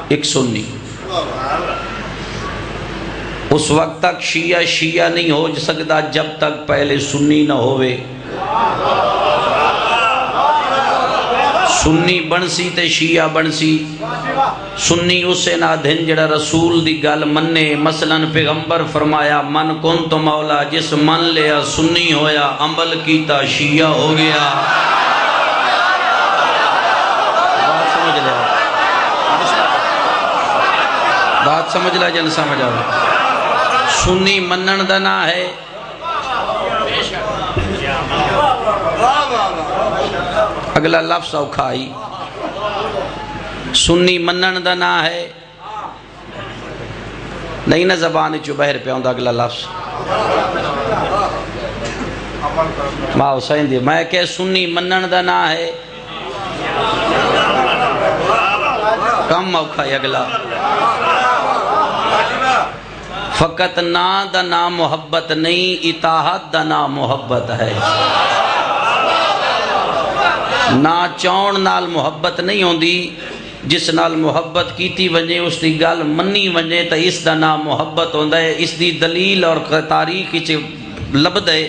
ایک سنی۔ اس وقت تک شیعہ شیعہ نہیں ہو سکتا جب تک پہلے سنی نہ ہوئے۔ سنی بنسی تے شیعہ بنسی۔ سنی اسے نہ دھن جڑا رسول دی گل مننے، مثلا پیغمبر فرمایا من کن تو مولا، جس من لیا سنی ہویا، عمل کیتا شیعہ ہو گیا۔ بات سمجھ لیا جن سمجھ آئے۔ سنی منن دا نا ہے، اگلا لفظ اوکھائی، سنی منن دا نا ہے، نہیں نا زبان چو بہر پہ ہوندہ اگلا لفظ ماں حسین دی، میں کہ سنی منن دا نا ہے، کم اوکھائی اگلا، فقط نا دا نا محبت نہیں، اطاعت دا نا محبت ہے۔ نا چون نال محبت نہیں ہوندی، جس نال محبت کیتی ونجے اس دی گل منی ونجے تا اس دا نا محبت ہوندہ ہے۔ اس دی دلیل اور تاریخ لبد ہے،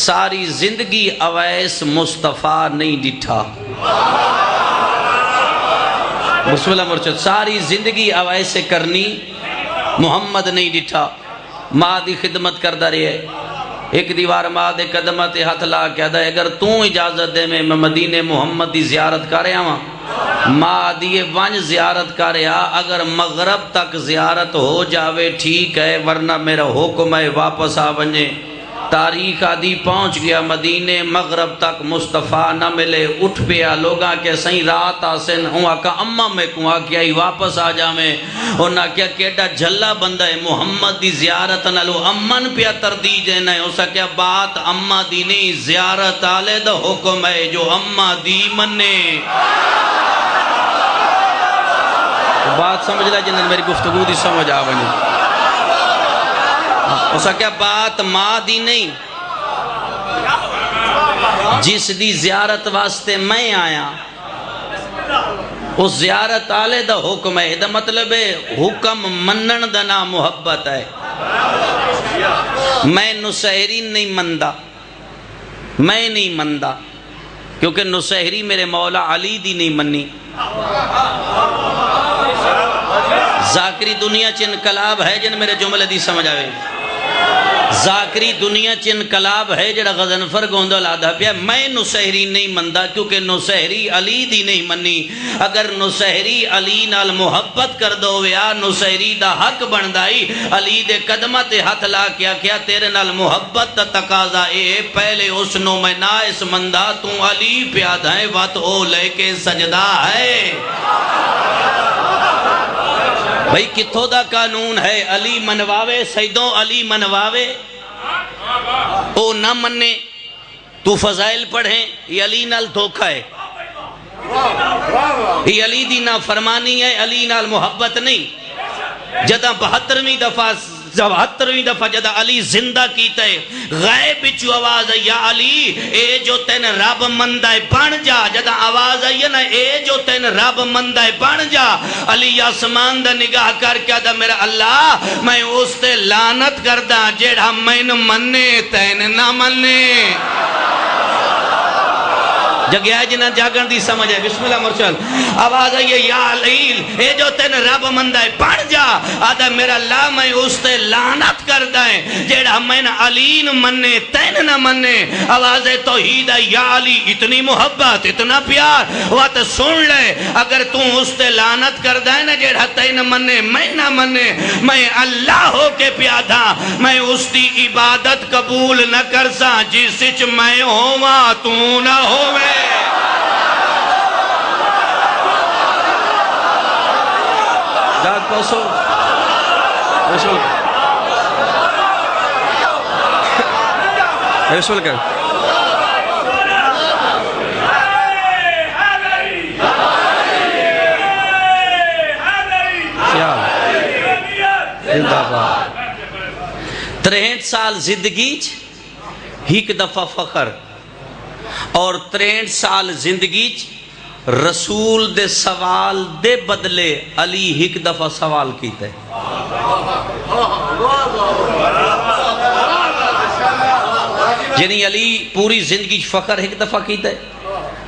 ساری زندگی اویس مصطفیٰ نہیں ڈٹھا۔ بسم اللہ مرشد، ساری زندگی اویس سے کرنی محمد نہیں ڈٹھا۔ ماں دی خدمت کردہ رہے، ایک دیوار ماں دے قدمت ہاتھ لا کے دا اگر تو اجازت دے میں مدینہ محمد دی زیارت کرے آواں، ماں دیئے ونج زیارت کرے آ، اگر مغرب تک زیارت ہو جاوے ٹھیک ہے، ورنہ میرا حکم ہے واپس آ ونجے۔ تاریخ آدھی پہنچ گیا مدینہ، مغرب تک مصطفیٰ نہ ملے، اٹھ پیا لوگاں کے سہیں رات آسن ہوں آکا اممہ میں کوں آکیا ہی واپس آ جا میں، انہاں کیا کیڑا جھلا بندہ ہے محمد دی زیارت نالو امن پیا تردی دینا ہے، اسا کیا بات اممہ دی نہیں، زیارت آلے دا حکم ہے جو اممہ دی مننے۔ بات سمجھ لیا جنہاں میری گفتگو دی سمجھ آوانی، اسا کیا بات ماں دی نہیں، جس دی زیارت واسطے میں آیا، اس زیارت آلے دا حکم ہے، دا مطلب ہے حکم منن دا نا محبت ہے۔ میں نسہری نہیں مندہ، میں نہیں مندہ، کیونکہ نسہری میرے مولا علی دی نہیں منی۔ ذاکری دنیا چ انقلاب ہے جن میرے جملے دی سمجھ آوے، ذاکری دنیا چ انقلاب ہے جڑا غضنفر گوندہ لادہ پیا، میں نسہری نہیں مندہ کیونکہ نسہری علی دی نہیں منی۔ اگر نسہری علی نال محبت کر دو ویا، نسہری دا حق بندائی، علی دے قدمت ہاتھ لا کیا تیرے نال محبت دا تقاضا اے، پہلے اس نو میں نائس مندہ تو علی پیادہ ہے، وات او لے کے سجدہ ہے۔ بھئی کتھو دا قانون ہے، علی منواوے سیدوں علی منواوے، او نہ مننے تو فضائل پڑھیں، یہ علی نال دھوکہ ہے، یہ علی دی نا فرمانی ہے، علی نال محبت نہیں۔ جدہ 72ویں دفعہ جدہ علی زندہ کیتا ہے، غیب بچو آواز ہے یا علی اے جو تین رب مندہ بن جا، جدہ آواز ہے نا اے جو تین رب مندہ بن جا، علی آسمان دا نگاہ کر کے دا میرا اللہ میں اس تے لعنت کردہ جیڑا میں نہ مننے تین نہ مننے۔ جگہ جنہ جاگن دی سمجھ ہے، بسم اللہ مرشد، آواز ہے یا علیل اے جو تین رب مندہ ہے پڑھ جا، آدھا میرا اللہ میں اس تے لعنت کردہ ہے جیڑا میں نہ علی نہ مننے تین نہ مننے۔ آواز ہے توحید ہے یا علی، اتنی محبت اتنا پیار، وات سن لے اگر تو اس تے لعنت کردہ ہے نا جیڑا تین مننے میں نہ مننے، میں اللہ ہو کے پیادہ میں اس دی عبادت قبول نہ کرسا جس سچ میں ہوا تو نہ ہوئے۔ جاگ پوسو رسول کر زندہ باد۔ 63 سال زندگی ایک دفعہ فخر، اور 63 سال زندگی رسول دے سوال دے بدلے علی ایک دفعہ سوال کیتا ہے. یعنی علی پوری زندگی فخر ایک دفعہ کیتا ہے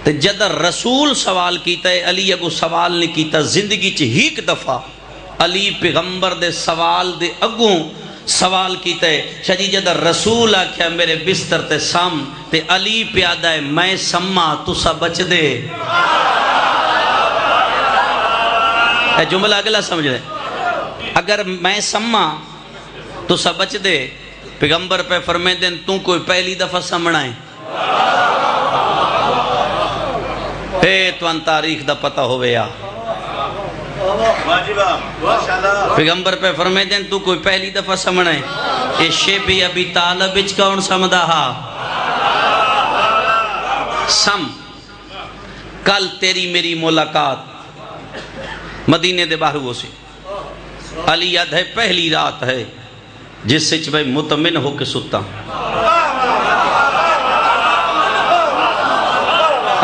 تے جد رسول سوال کیتا ہے علی اگو سوال نہیں کیتا زندگی چ ایک دفعہ. علی پیغمبر دے سوال دے اگوں سوال کیتا ہے. شجی جد رسول آکھیا میرے بستر تے سم تے علی پیادہ ہے میں سما تسا بچ دے. اے جملہ اگلا سمجھ رہے اگر میں سما تسا بچ دے. پیغمبر پہ فرمائے دیں تو کوئی پہلی دفعہ سمنا ہے اے تو ان تاریخ دا پتہ ہوئے یا پیغمبر پہ فرمائے دیں تو کوئی پہلی دفعہ سمنا ہے. اے شیب ابی طالب اچ کون سمدہ ہا سم کل تیری میری ملاقات مدینے دے باہر ہو سے علی یاد ہے پہلی رات ہے جس سے میں مطمئن ہو کے ستا.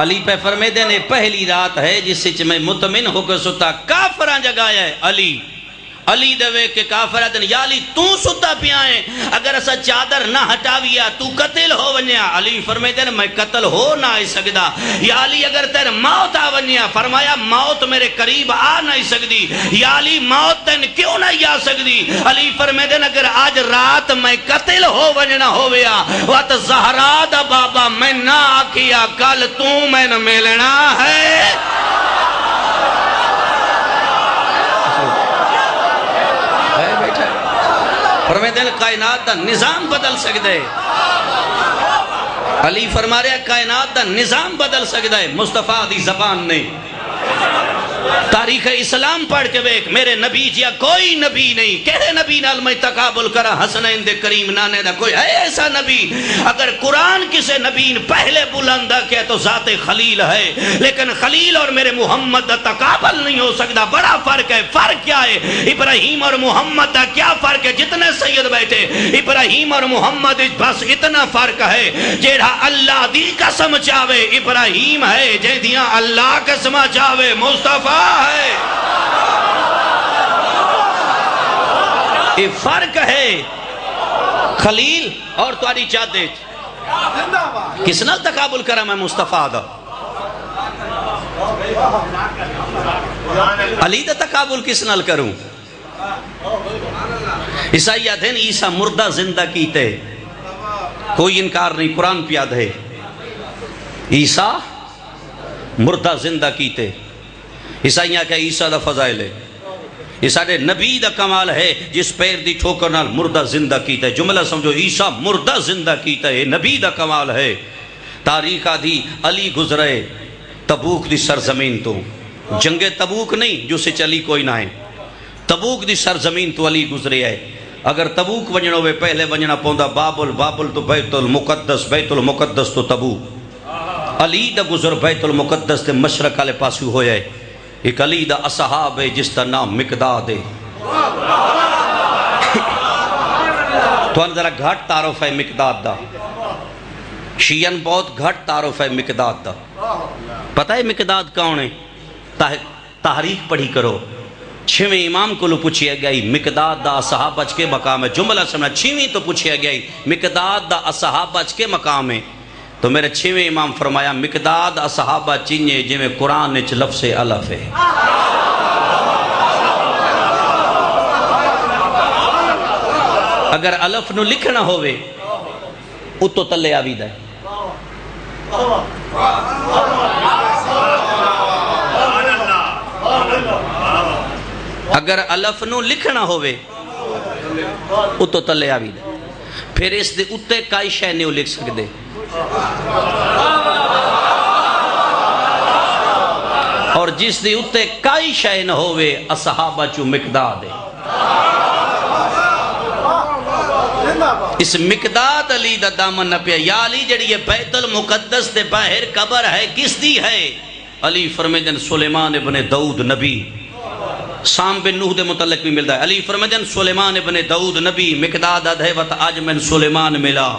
علی پہ فرمے دینے پہلی رات ہے جس سے میں مطمئن ہو کے ستا. کافران جگایا ہے علی علی دوے کے کافرہ دن یا علی تو ستا پیائیں اگر اسا چادر نہ ہٹاویا تو قتل ہو ونیا. علی فرمائے دن میں قتل ہو نہ آئی سکدا. یا علی اگر تیر موت آ ونیا فرمایا موت میرے قریب آ نہیں سکدی. یا علی موت تین کیوں نہیں آ سکدی. علی فرمائے دن اگر آج رات میں قتل ہو وننا ہویا وات زہرا دا بابا میں نہ آکیا کل تو میں نہ ملنا ہے. فرمائے دل کائنات دا نظام بدل سکتا ہے. علی فرما رہا کائنات دا نظام بدل سکتا ہے مصطفیٰ دی زبان نے. تاریخ اسلام پڑھ کے بیک میرے نبی جیا کوئی نبی نہیں. کہے نبی نال میں تقابل کرا حسنین دے کریم نانے دا کوئی ہے ایسا نبی. اگر قرآن کسے نبی پہلے بلندہ کیا تو ذات خلیل ہے لیکن خلیل اور میرے محمد دا تقابل نہیں ہو سکتا. بڑا فرق ہے. فرق کیا ہے؟ ابراہیم اور محمد دا کیا فرق ہے؟ جتنے سید بیٹھے ابراہیم اور محمد بس اتنا فرق ہے جیڑا اللہ دی قسم چاہے ابراہیم ہے جے دیاں اللہ قسم چاہے مصطفیٰ ہے. یہ فرق ہے خلیل اور تاری چاہتے کس نال تقابل کرا میں مصطفیٰ دا علی دا تقابل کس نال کروں. عیسائیت ہیں عیسیٰ مردہ زندہ کیتے کوئی انکار نہیں. قرآن پیاد ہے عیسیٰ مردہ زندہ کیتے. عیسائیاں کہ عیسیٰ دا فضائل ہے. عیسیٰ دے نبی دا کمال ہے جس پیر دی ٹھوکر نال مردہ زندہ کیتا ہے. جملہ سمجھو عیسیٰ مردہ زندہ کیتا ہے نبی دا کمال ہے. تاریخ آدھی علی گزرے تبوک دی سرزمین تو جنگ تبوک نہیں جو سے چلی کوئی نہ ہے. تبوک دی سرزمین تو علی گزرے ہے. اگر تبوک ونجنو وے پہلے ونجنا پوندا بابل بابل تو بیت المقدس تو تبوک. علی دا گزر بیت المقدس دے مشرق والے پاسو ہویا ہے. ایک علی دا اصحاب ہے جس دا نام مقداد ہے. تو ان ذرا گھٹ تعارف ہے مقداد دا. شیعن بہت گھٹ تعارف ہے مقداد دا. پتہ ہے مقداد کون ہے؟ تحریک پڑھی کرو. چھویں امام کو لو پوچھیا گئی مقداد دا اصحاب اچ کے مقام ہے. جملہ سمجھنا چھویں تو پوچھیا گئی مقداد دا اصحاب اچ کے مقام ہے. تو میرے چھویں امام فرمایا مقداد اصحابہ چینجے جی میں قرآن نچ لفظ الف ہے. اگر الف نو لکھنا ہوئے اتو تلے آوید ہے. اگر الف نو لکھنا ہوئے اتو تلے آوید ہے. پھر اس دے اتے کائی شے نہیں لکھ سکتے. اور جس دی اتے کائی شے نہ ہوئے اصحابہ چو مقداد ہے. اس مقداد علی دا دامن نہ پیا. یا علی جڑی یہ بیت المقدس دے باہر قبر ہے کس دی ہے؟ علی فرمیدن سلیمان ابن داؤد نبی. سام بن نوح دے متعلق بھی ملتا ہے. علی فرمیدن سلیمان ابن داؤد نبی. مقداد ہے وقت آج میں سلیمان ملا.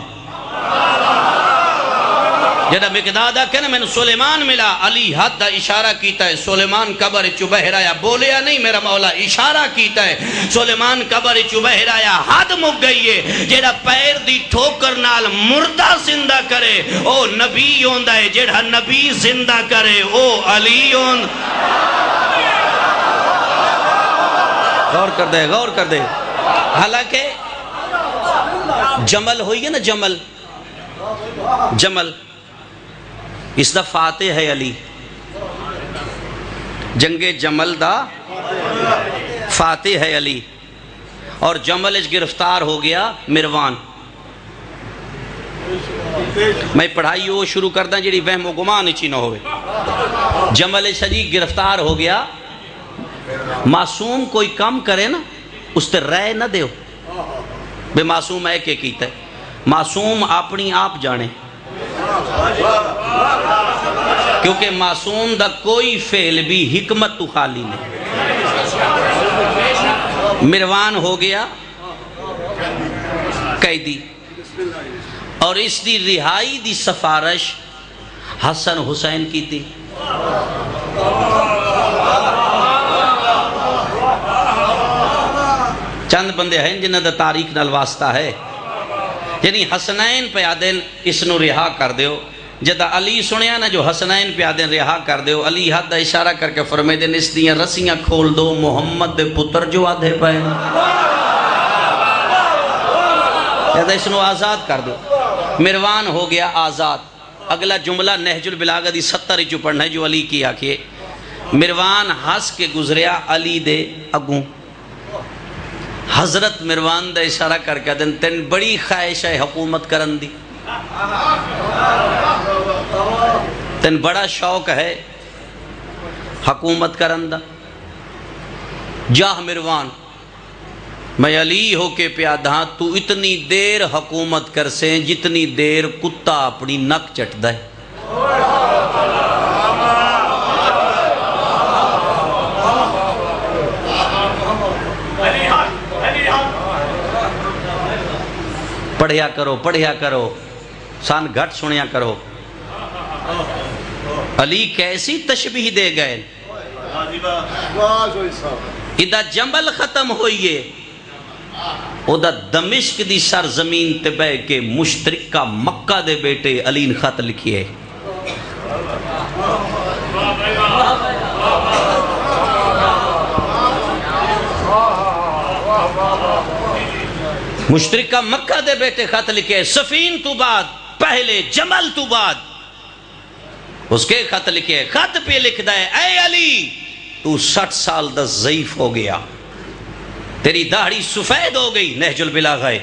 جدہ مقداد آکے نا میں نے سلیمان ملا، علی حد دا اشارہ کیتا ہے، سلیمان قبر چوبہ رایا، بولیا نہیں میرا مولا، اشارہ کیتا ہے، سلیمان قبر چوبہ رایا، حد مک گئی ہے، جدہ پیر دی ٹھوکر نال مردہ زندہ کرے او نبی ہوندہ ہے، جدہ نبی زندہ کرے او علی ہوندہ۔ غور کر دے، غور کر دے۔ حالانکہ جمل ہوئی ہے نا، جمل جمل اس دا فاتح ہے علی، جنگ جمل دا فاتح ہے علی، اور جمل اچ گرفتار ہو گیا مروان۔ میں پڑھائی وہ شروع کردہ جیڑی وہم و گمان اچھی نہ ہوئے۔ جمل اچ جی گرفتار ہو گیا، معصوم کوئی کام کرے نا اس تے رائے نہ دیو، بے معصوم ہے کہ کیتا ہے، معصوم اپنی آپ جانے، کیونکہ معصوم دا کوئی فعل بھی حکمت تو خالی نہیں۔ مروان ہو گیا قیدی، اور اس دی رہائی دی سفارش حسن حسین کی تھی۔ چند بندے ہیں جنہ دا تاریخ نال واسطہ ہے، یعنی حسنین پہ آدن اس نو رہا کر دیو، جدہ علی سنیا نا جو حسنین پہ آدن رہا کر دیو، علی حد دا اشارہ کر کے فرمائے دن اس دیاں رسیاں کھول دو، محمد دے پتر جو آدھے پائے جدہ اس نو آزاد کر دو۔ مروان ہو گیا آزاد۔ اگلا جملہ نہج البلاغہ دی 70 جو پڑھنا ہے جو علی کی آکھئے، مروان ہس کے گزریا علی دے اگوں، حضرت مروان دا اشارہ کر کے دن تین بڑی خواہش ہے حکومت کرن دی، تین بڑا شوق ہے حکومت کرن دا، جاہ مروان میں علی ہو کے پیادھاں تو اتنی دیر حکومت کر سے جتنی دیر کتا اپنی نک چٹ دائے۔ پڑھیا کرو، پڑھیا کرو، سان گھٹ سنیا کرو۔ علی کیسی تشبیح دے گئے، ادھا جمل ختم ہوئیے، ادھا دمشق دی سرزمین تے بے کے مشترکہ مکہ دے بیٹے علی نے خط لکھیے۔ مشترکہ مکہ دے بیٹے خط لکھے، سفین تو بعد پہلے جمل تو بعد اس کے خط لکھے، خط پہ لکھ دائے اے علی تو 60 سال دا ضعیف ہو گیا، تیری داڑھی سفید ہو گئی، نہج البلاغہ ہے،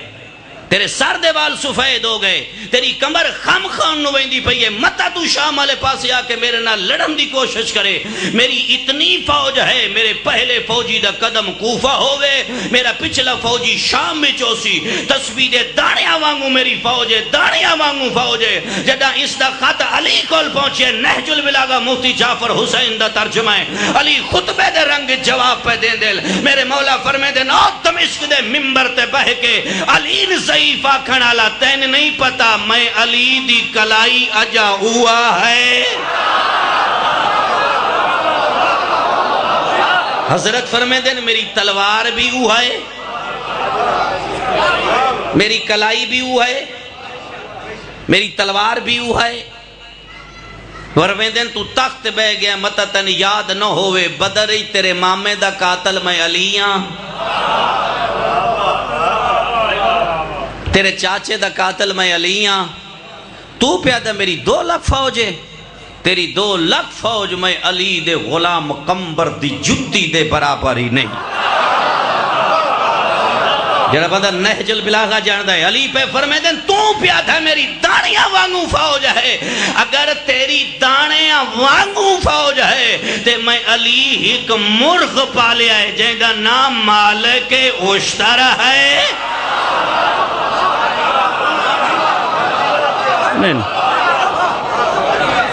تیرے سر دے بال سفید ہو گئے، تیری کمر خم خان نویندی پئی ہے، متا تو شام والے پاس آ کے میرے نال لڑن دی کوشش کرے، میری اتنی فوج ہے، میرے پہلے فوجی دا قدم کوفہ ہوئے، میرا پچھلا فوجی شام میں چوسی، تسبیح دے دانیاں وانگو میری فوج ہے، دانیاں وانگو فوج ہے۔ جدہ اس دا خط علی کول پہنچے، نہج البلاغہ مفتی جعفر حسین دا ترجمہ ہے، علی خطبے دے رنگ جواب پہ دین دل، میرے مولا فرمے دے نو دمشق دے ممبر تے بہ کے علی نے ضعیف آکھن آلا تین نہیں پتا میں علی دی کلائی اجا ہوا ہے۔ حضرت فرمے دن میری تلوار بھی ہوا ہے، میری کلائی بھی ہوا ہے، میری تلوار بھی ہوا ہے۔ فرمے دن تو تخت بہ گیا متا تن یاد نہ ہوئے، بدر ہی تیرے مامے دا قاتل میں علیاں، تیرے چاچے دا قاتل میں علیاں، تو پیادہ میری 2 لاکھ فوج ہے، تیری 2 لاکھ فوج میں علی دے غلام قمبر دی جتی دے برابر ہی نہیں۔ جڑا بندہ نہج البلاغہ جاندہ ہے، علی پہ فرمے دن تو پیادہ میری دانیاں وانگو فوج ہے، اگر تیری دانیاں وانگو فوج ہے تے میں علی ایک مرغ پالیا ہے جن دا نام مالک اشتر ہے۔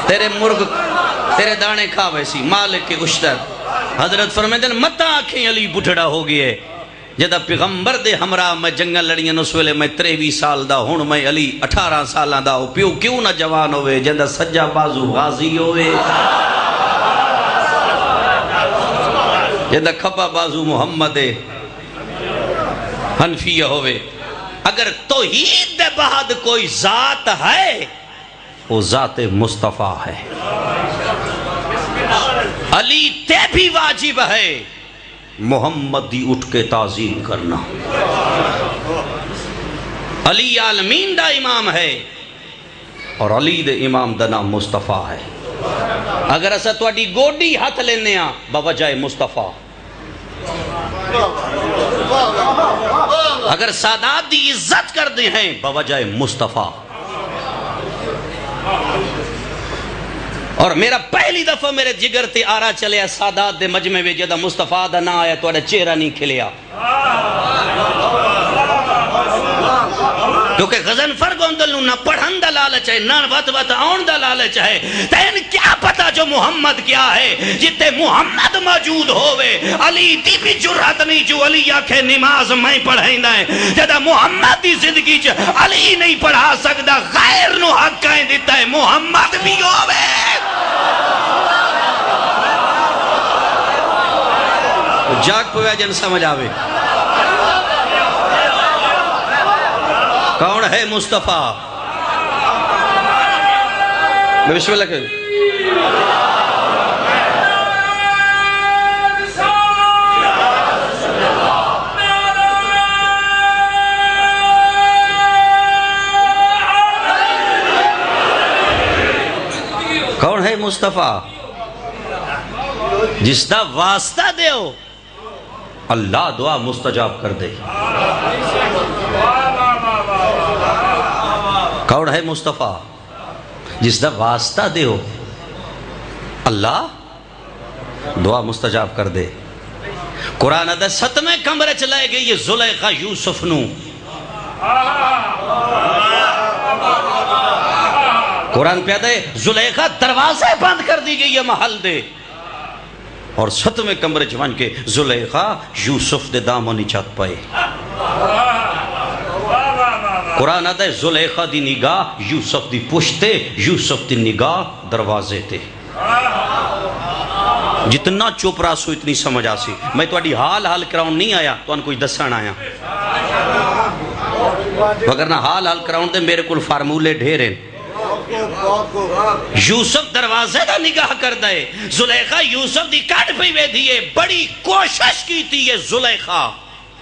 تیرے مرغ تیرے دانے کھا ویسی مالک اشتر۔ حضرت فرمائے دن متا آنکھیں علی بٹھڑا ہو گئے، جدہ پیغمبر دے ہمراہ میں جنگل لڑیاں اس ویلے میں 23 سال دا ہون میں علی 18 سالاں دا پیو کیوں نہ جوان ہوئے جدہ سجا بازو غازی ہوئے جدہ کھپا بازو محمد حنفیہ ہوئے اگر توحید دے بعد کوئی ذات ہے وہ ذات مصطفیٰ ہے علی تے بھی واجب ہے محمد دی اٹھ کے تعظیم کرنا علی عالمین دا امام ہے اور علی دے امام دا نام مصطفیٰ ہے اگر اسا تواڈی گوڈی ہاتھ لینے ہاں بوجہ مصطفیٰ اگر سادات دی عزت کر دے ہیں بوجہ مصطفیٰ اور میرا پہلی دفعہ میرے جگر تے آرا چلیا سادات دے مجمع میں جدہ مصطفیٰ دا نہ آیا تو چہرہ نہیں کھلیا کیونکہ غزنفر گوندل نہ پڑھن دا لالچ ہے نہ وط وط آن دا لالچ ہے تین کیا پتا جو محمد کیا ہے جتے محمد موجود ہوئے علی دی بھی جرحت نہیں جو علی آکھے نماز میں پڑھائندہ ہے جدہ محمد دی زندگی چ علی نہیں پڑھا سکتا غیر نو حق کہیں دیتا ہے محمد بھی ہوئے جاگ پویا جن سمجھ آوے کون ہے مصطفیٰ میں بسم اللہ کریں کون ہے مصطفیٰ جس دا واسطہ دے ہو اللہ دعا مستجاب کر دے کون ہے مصطفیٰ جس دا واسطہ دے ہو اللہ دعا مستجاب کر دے قرآن دا 7ویں کمرے چلائے گئے یہ زلیخا یوسف نو قرآن پیدا ہے زلیخا دروازے بند کر دی گئی یہ محل دے اور 7ویں کمرے جوان کے زلیخا یوسف دے دامونی چاک پائے قرآن آدھا ہے زلیخا دی نگاہ یوسف دی پشتے یوسف دی نگاہ دروازے تے جتنا چوپ راسو اتنی سمجھ آسی میں تو اڈی حال کراؤن نہیں آیا تو ان کوئی دسان آیا وگرنہ حال کراؤن دے میرے کل فارمولے ڈھیریں یوسف دروازے دا نگاہ کر دے زلیخا یوسف دی کٹ پہ بے دیئے بڑی کوشش کی تھی یہ زلیخا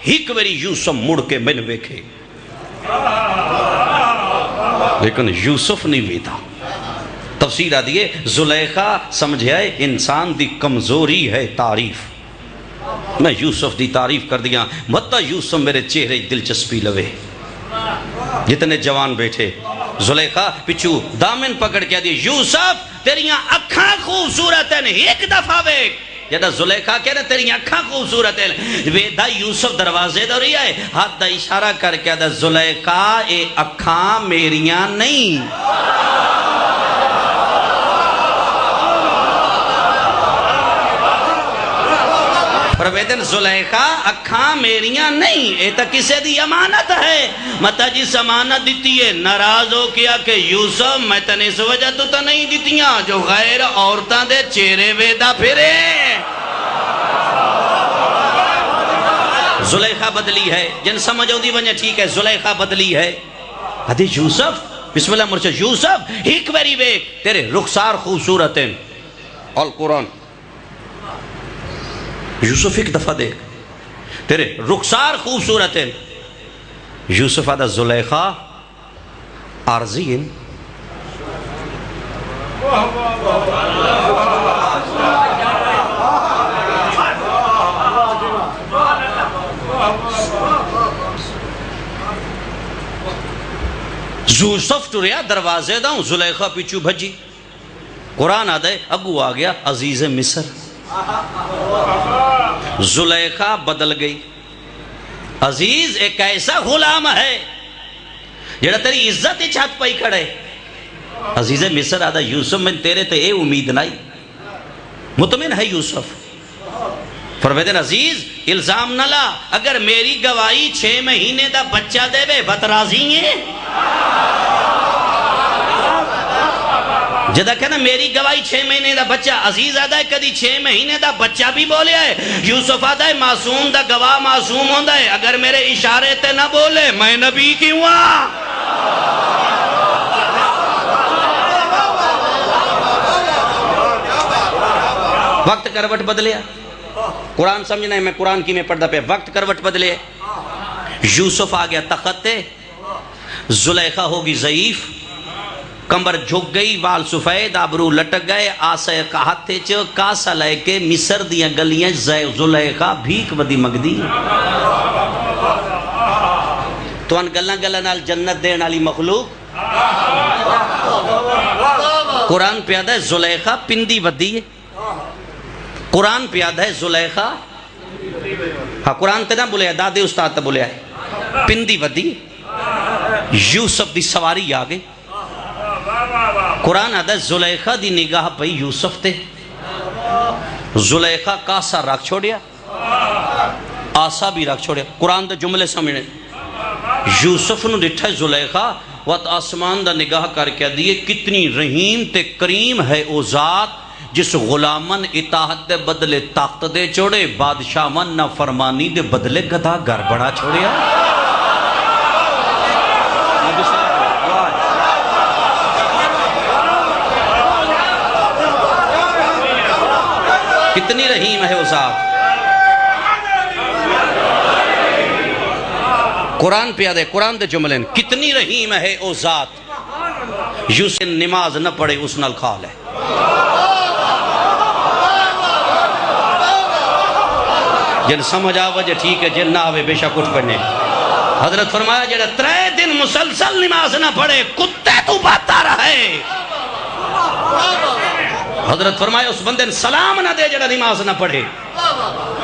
ہیک ویری یوسف مڑ کے میں نے بیکھے لیکن یوسف نہیں بیتا تفسیر آدھیے زلیخا سمجھے آئے انسان دی کمزوری ہے تعریف میں یوسف دی تعریف کر دیا مطا یوسف میرے چہرے دلچسپی لوے جتنے جوان بیٹھے زلیخا پچھو دامن پکڑ کیا دیئے یوسف تیریاں اکھاں خوبصورت ہیں ایک دفعہ بیک جدہ زلیخا کہنا تیری اکھاں خوبصورت ہے ویدہ یوسف دروازے دو رہی ہے ہاتھ دا اشارہ کر کے دا زلیخا اے اکھاں میریاں نہیں پرویدن زلیخا اکھاں میریاں نہیں اے تا کسے دی امانت ہے متا جس امانت دیتی ہے ناراض ہو کیا کہ یوسف میں تنے اس وجہ تو نہیں دیتیاں جو غیر عورتاں دے چہرے ویدہ پھرے زلیخا بدلی ہے جن سمجھو دی ونیا ٹھیک ہے زلیخا بدلی ہے حدیث یوسف بسم اللہ مرچہ یوسف ہیک ویری بیک تیرے رخسار خوبصورت ہیں القرآن یوسف ایک دفعہ دیکھ تیرے رخسار خوبصورت ہیں یوسف آدھا زلیخا عارضی ہیں یوسف ٹریا دروازے دا ہوں زلیخا پیچھو بھجی قرآن آدھا ہے اگو آ گیا عزیز مصر زلیخا بدل گئی عزیز ایک ایسا غلام ہے جڑا تیری عزت ہی چھت پائی کھڑے عزیز مصر آدھا یوسف میں تیرے تے اے امید نہیں مطمئن ہے یوسف فرمیدن عزیز الزام نہ لا، اگر میری گواہی 6 مہینے دا بچہ دے بے بترازی ہیں جدہ کہنا میری گواہی 6 مہینے دا بچہ، عزیز آدھا ہے کدی 6 مہینے دا بچہ بھی بولے آئے، یوسف آدھا ہے معصوم دا گواہ معصوم ہوندہ ہے، اگر میرے اشارے تے نہ بولے میں نبی کیوں ہاں؟ وقت کروٹ بدلیا، قرآن سمجھنا ہے، میں قرآن کی میں پڑھتا پہ، وقت کروٹ بدلے، یوسف آ گیا تختے، زلیخہ ہوگی ضعیف، کمبر جھک گئی، وال سفید، آبرو لٹک گئے، آسے کہتے چو کاسا لے کے مصر دیاں گلیاں زلیخہ بھیک بدی مگدی تو ان گلہ گلہ نال جنت دین علی مخلوق قرآن پیادہ ہے زلیخہ پندی بدی ہے، قرآن پیادہ ہے زلیخہ، ہاں قرآن تے نہ بولے دادے استاد تے بولے آئے پندی بدی، یوسف دی سواری آگے، قرآن آدھا ہے زلیخہ دی نگاہ پہ یوسف تے، زلیخہ کاسا رکھ چھوڑیا، آسا بھی رکھ چھوڑیا، قرآن دے جملے سمجھنے، یوسف نو ڈٹھا زلیخہ وقت آسمان دا نگاہ کر کے دیئے کتنی رحیم تے کریم ہے او ذات جس غلامن اطاعت دے بدلے طاقت دے چھوڑے، بادشاہ من نہ فرمانی دے بدلے گدھا گھر بڑا چھوڑیا۔ کتنی رحیم ہے وہ ذات، قرآن پیادے قرآن دے جملیں، کتنی رحیم ہے وہ ذات، یوسف نماز نہ پڑھے اس نال کھال ہے، جن سمجھ آوجہ ٹھیک ہے، جن نہ آوے بے شک اٹھ پڑھنے۔ حضرت فرمایا جنہ 3 دن مسلسل نماز نہ پڑھے کتے تو باتا رہے، حضرت فرمایا اس بندے سلام نہ دے جڑا نماز نہ پڑھے،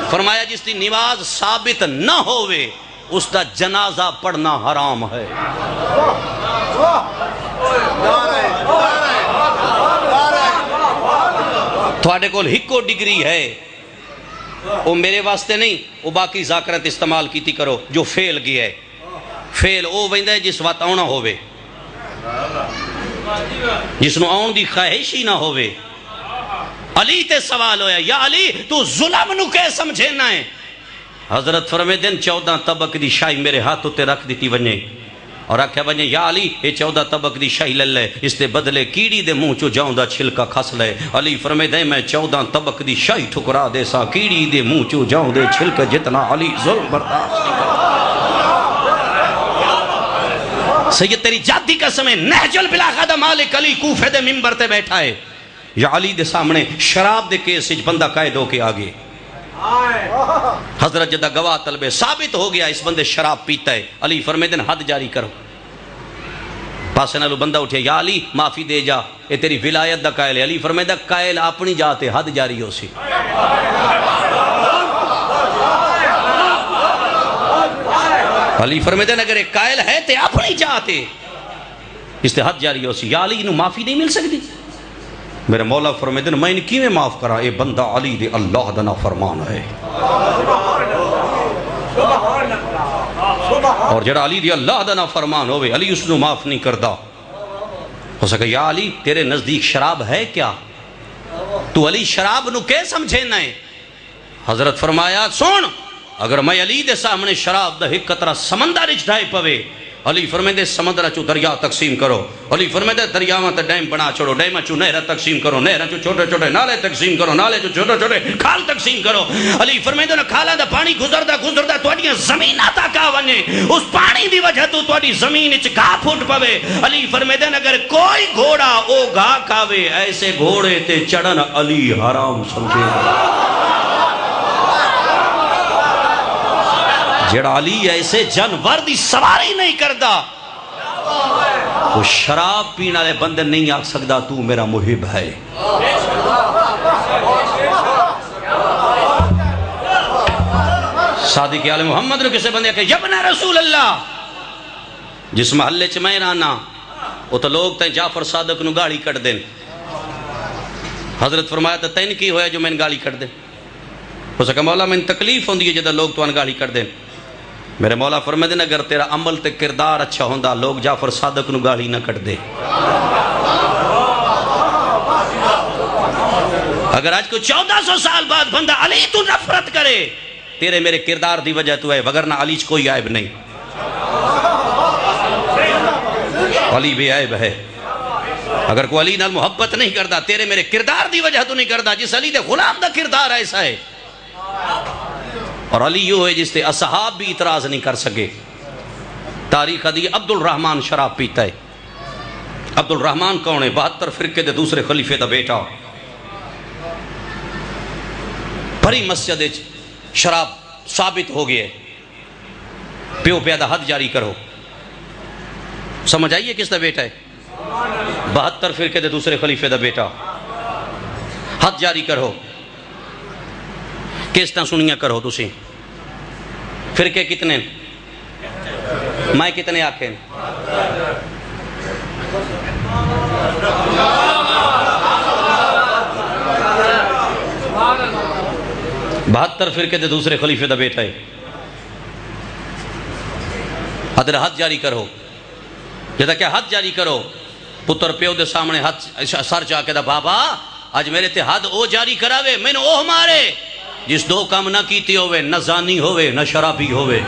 فرمایا جس دی نماز ثابت نہ ہوئے اس دا جنازہ پڑھنا حرام ہے۔ تھوڑے کول ہکو ڈگری ہے، وہ میرے واسطے نہیں، وہ باقی ذاکرت استعمال کیتی کرو، جو فیل گیا ہے، فیل او ویندہ ہے جس وقت آنا ہوئے، جس نو آن دی خواہش ہی نہ ہوئے۔ علی تے سوال ہویا، یا علی تو ظلم نو کے سمجھینا ہے؟ حضرت فرمے دن 14 طبق دی شاہی میرے ہاتھوں تے رکھ دیتی ونجے، اور رکھے ونجے یا علی یہ 14 طبق دی شاہی لے لے، اس تے بدلے کیڑی دے منہ چو جاؤں دا چھلکا کھس لے۔ علی فرمے دے میں 14 طبق دی شاہی ٹھکرا دے سا، کیڑی دے منہ چو جاؤں دے چھلکا، جتنا علی ظلم برداشت نہیں کرتا۔ سید تیری جاتی قسم ہے، نہج البلاغہ دا مالک علی کوفے دے ممبر تے بیٹھا ہے، یا علی دے سامنے شراب دے کیس اچ بندہ قائد ہو کے آگے، حضرت جدہ گواہ طلبے ثابت ہو گیا اس بندے شراب پیتا ہے، علی فرمے دن حد جاری کرو، پاسے نالو بندہ اٹھے، یا علی معافی دے جا، اے تیری ولایت دا قائل ہے، علی فرمے دن قائل اپنی جاتے حد جاری ہو سی۔ علی فرمے دن اگر ایک قائل ہے تے اپنی جاتے اس تے حد جاری ہو سی، یا علی انہوں معافی نہیں مل سکتی؟ میرے مولا فرمائے دن میں ان کی میں معاف کرا، اے بندہ علی دے اللہ دنا فرمان ہے، اور جڑا علی دے اللہ دنا فرمان ہوئے علی اس نے معاف نہیں کردہ۔ ہو سکا یا علی تیرے نزدیک شراب ہے کیا؟ تو علی شراب نو کے سمجھینا ہے؟ حضرت فرمایا سن، اگر میں علی دے سامنے شراب دا ایک قطرہ سمندر اچھائے پوے، علی فرمائے دے سمندرہ چو دریا تقسیم کرو، علی فرمائے دے دریاوہ تے ڈیم بنا چھوڑو، ڈیمہ چو نہرہ تقسیم کرو، نہرہ چو چھوٹے چھوٹے نالے تقسیم کرو، نالے چو چھوٹے چھوٹے کھال تقسیم کرو، علی فرمائے دے کھالا دا پانی گزردہ توڑیاں زمین آتا کھا ونے، اس پانی دی وجہ تو توڑی زمین اچ گھا پھوٹ پوے۔ علی فرمائے دے اگر کوئی گھوڑا او گھا کھاوے ایسے گھوڑے تے چڑھن علی حرام سمجھے۔ جڑا علی ایسے جانور دی سواری نہیں کردہ، وہ شراب پینا لے بندے نہیں آکھ سکتا تو میرا محب ہے۔ صادق آل محمد نے کسے بندے کہ یبن رسول اللہ، جس محلے چ میں رانا وہ تو لوگ تین جعفر صادق نو گاڑی کٹ دیں، حضرت فرمایا تو تین کی ہویا جو میں گاڑی کٹ دیں؟ ہو سکا مولا میں تکلیف ہوندی ہے جدہ لوگ تو گالی کر دیں. میرے مولا فرمائے دیں اگر تیرا عمل تے کردار اچھا ہوندہ لوگ جعفر صادق نو گالی نہ کر دے. اگر آج کو 1400 سال بعد بندہ علی تو نفرت کرے تیرے میرے کردار دی وجہ تو ہے، وگرنہ علی چ کوئی عیب نہیں. علی بھی عیب ہے. اگر کوئی علی نال محبت نہیں کردا تیرے میرے کردار دی وجہ تو نہیں کردا. جس علی دے غلام دا کردار ایسا ہے. اور علی یوں ہے جس تے اصحاب بھی اعتراض نہیں کر سکے. تاریخ دی عبد الرحمن شراب پیتا ہے. عبد الرحمن کون ہے؟ 72 فرقے دے دوسرے خلیفے دا بیٹا. بھری مسجد شراب ثابت ہو گئے. پیو پیادہ حد جاری کرو. سمجھ آئیے کس دا بیٹا ہے؟ 72 فرقے دے دوسرے خلیفے دا بیٹا. حد جاری کرو. کس طرح سنیاں کرو تسی. فرقے کتنے؟ میں کتنے آکھیں؟ 72 فرقے دے دوسرے خلیفے دا بیٹا ہے. ادھر حد جاری کرو. جدا کہ حد جاری کرو پتر پیو دے سامنے حد سر چاہ کے دا بابا آج میرے تے حد او جاری کراوے میں نے او ہمارے جس دو کام نہ کیتی ہوئے نہ زانی ہوئے نہ شرابی ہوئے.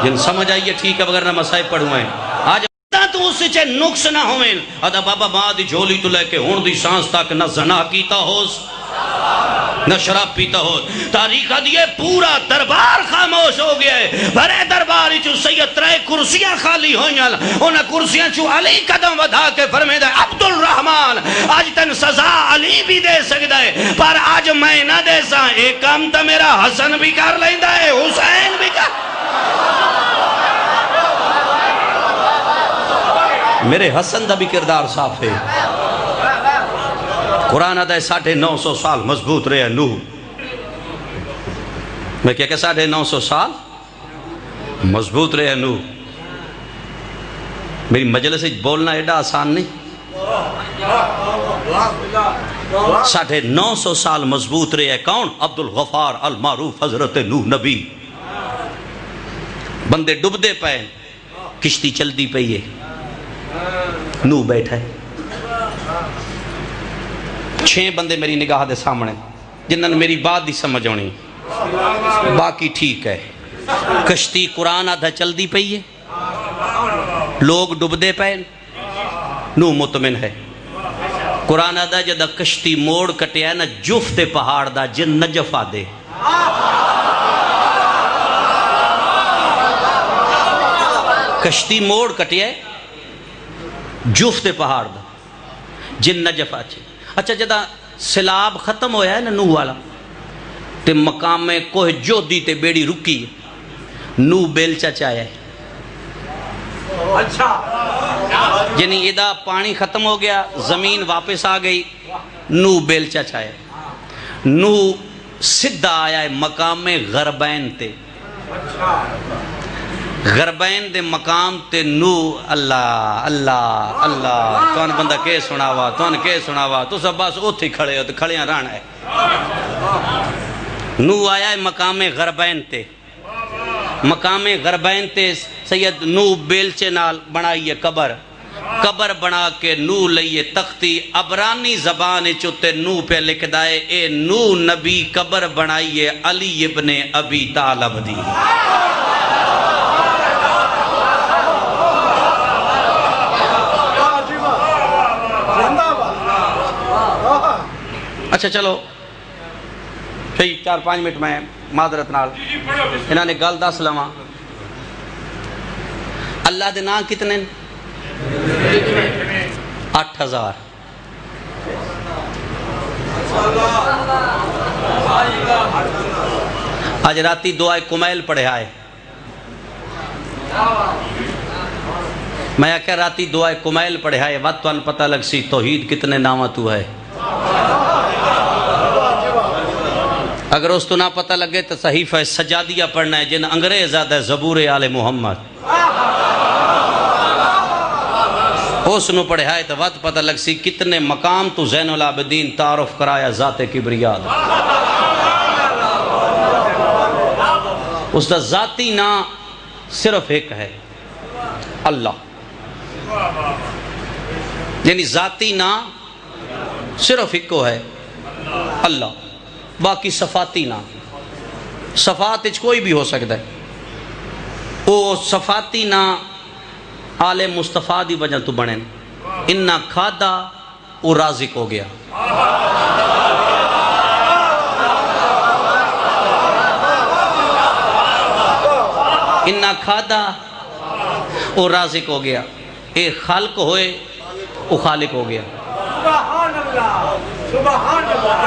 جن سمجھ آئیے ٹھیک ہے بغیر نہ مسائب پڑھوں ہیں. آج تو اس سے چاہے نقص نہ ہوئیں ادا بابا ماں دی جھولی تو لے کے ہون دی سانس تک نہ زنا کیتا ہوس نہ شراب پیتا ہو. تاریخ دیئے پورا دربار خاموش ہو گیا ہے. بھرے درباری چو سید 3 کرسیاں خالی ہوئیں انہاں کرسیاں چو علی قدم ودھا کے فرمے دے عبد الرحمن آج تن سزا علی بھی دے سکتا ہے پر آج میں نہ دے سا. ایک کام تا میرا حسن بھی کر لیندہ ہے حسین بھی کر. میرے حسن دا بھی کردار صاف ہے. قرآن آدھا ہے 950 سال مضبوط رہے نوح. میں کیا کہ 950 سال مضبوط رہے نوح. میری مجلس سے بولنا ایڈا آسان نہیں. 950 سال مضبوط رہے کون؟ عبد الغفار المعروف حضرت نوح نبی. بندے ڈب دے پائے کشتی چل دی پئی ہے نوح بیٹھا ہے. 6 بندے میری نگاہ دے سامنے جنہاں نے میری بات دی سمجھ ہونی باقی ٹھیک ہے. کشتی قرآن آدھا چل دی پئی ہے لوگ ڈب دے پائے نوح مطمئن ہے. قرآن آدھا جدہ کشتی موڑ کٹیا ہے نا جفت پہاڑ دا جن نجف آدھے. کشتی موڑ کٹیا ہے جفت پہاڑ دا جن نجف آچے. اچھا جدہ سیلاب ختم ہویا ہے نا نوح والا تے مقام میں کوہ جودی تے بیڑی رکی نوح بیلچا چاہیا ہے. یعنی ادا پانی ختم ہو گیا زمین واپس آ گئی نوح بیلچا چاہیا ہے. نوح سدھا آیا ہے مقام میں غربین تے. غربین دے مقام تے نوح اللہ اللہ اللہ توان بندہ کے سناوا توان کے سناوا تو سب بس اوتھی کھڑے ہو تو کھڑیاں رہنا ہے. نوح آیا ہے مقام غربین تے. مقام غربین تے سید نوح بیلچے نال بنائیے قبر. قبر بنا کے نوح لئیے تختی عبرانی زبان چوتے نوح پہ لکھ دائے اے نوح نبی قبر بنائیے علی ابن ابی طالب دی. اچھا چلو پھر 4-5 منٹ میں معذرت نال انہاں نے گل دس لواں. اللہ دے نام کتنے؟ 8000. آج راتی دعائے کمیل پڑھے آئے. میں کہہ راتی دعائے کمیل پڑھے آئے وقت تو ان پتہ لگ سی توحید کتنے نامہ تو ہے. اگر اس تو نہ پتہ لگے تو صحیفہ سجادیہ پڑھنا ہے جن انگریز آدھا زبور آل محمد. اس نو پڑھے آئے تو وقت پتہ لگ سی کتنے مقام تو زین العابدین تعارف کرایا ذات کبریا دا۔ اس دا ذاتی نا صرف ایک ہے، اللہ، یعنی ذاتی نا صرف ایک کو ہے، اللہ، باقی صفاتی نا، صفات اچھ کوئی بھی ہو سکتا ہے، وہ صفاتی نا آل مصطفیٰ دی وجہ تو بڑھیں، انہا کھادا وہ رازق ہو گیا، انہا کھادا وہ رازق ہو گیا، ایک خالق ہوئے وہ خالق ہو گیا۔ سبحان اللہ، سبحان اللہ،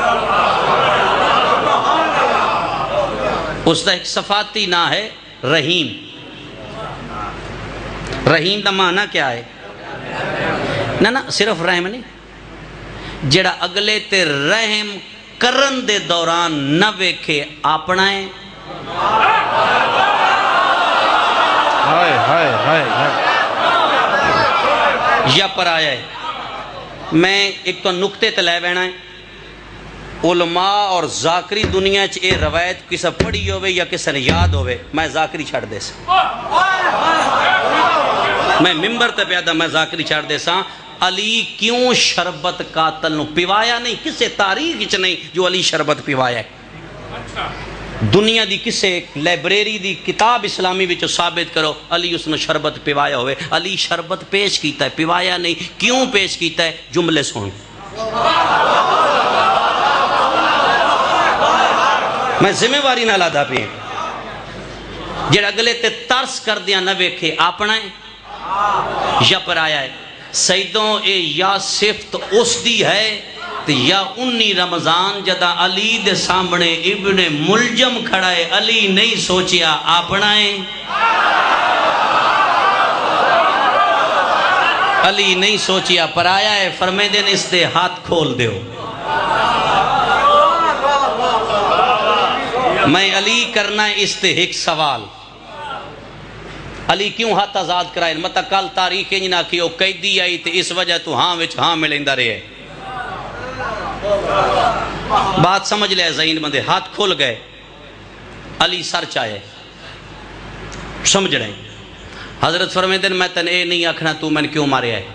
اس دا ایک صفاتی نا ہے رحیم۔ رحیم دا معنی کیا ہے؟ نا صرف رحم نہیں، جڑا اگلے تے رحم کرن دے دوران نہ ویکھے اپنا ہے، یا پر آیا ہے۔ میں ایک تو نکتے تے لے بینا ہے، علماء اور ذاکری دنیا چ اے روایت کسا پڑھی ہوئے یا کسا نے یاد ہوئے، میں ذاکری چھڑ دے سا، میں ممبر تے پیادا میں ذاکری چھڑ دے سا۔ علی کیوں شربت قاتل نو پیوایا نہیں؟ کسے تاریخ چ نہیں جو علی شربت پیوایا ہے، دنیا دی کسے لائبریری دی کتاب اسلامی وچ ثابت کرو علی اس نے شربت پیوایا ہوئے۔ علی شربت پیش کیتا ہے، پیوایا نہیں۔ کیوں پیش کیتا ہے؟ جملے سن، میں ذمہ واری نہ لادا پہ، جڑا اگلے تے ترس کر دیا نہ ویکھے اپنا ہے یا پر آیا ہے۔ سیدوں اے یا صفت اس دی ہے یا 19 رمضان جدا علی دے سامنے ابن ملجم کھڑا ہے، علی نہیں سوچیا اپنا ہے، علی نہیں سوچیا پر آیا ہے، فرمے دن اس دے ہاتھ کھول دیو۔ میں علی کرنا ہے اس تے ایک سوال، علی کیوں ہاتھ آزاد کرائے؟ مطلب کل تاریخ انجنا کیوں قیدی آئی تھی اس وجہ تو ہاں وچ ہاں ملندہ رہے، بات سمجھ لے ذہین بندے، ہاتھ کھول گئے، علی سر چاہے سمجھ رہے ہیں۔ حضرت فرمیدن میں تن اے نہیں آکھنا تو میں کیوں مارے آئے،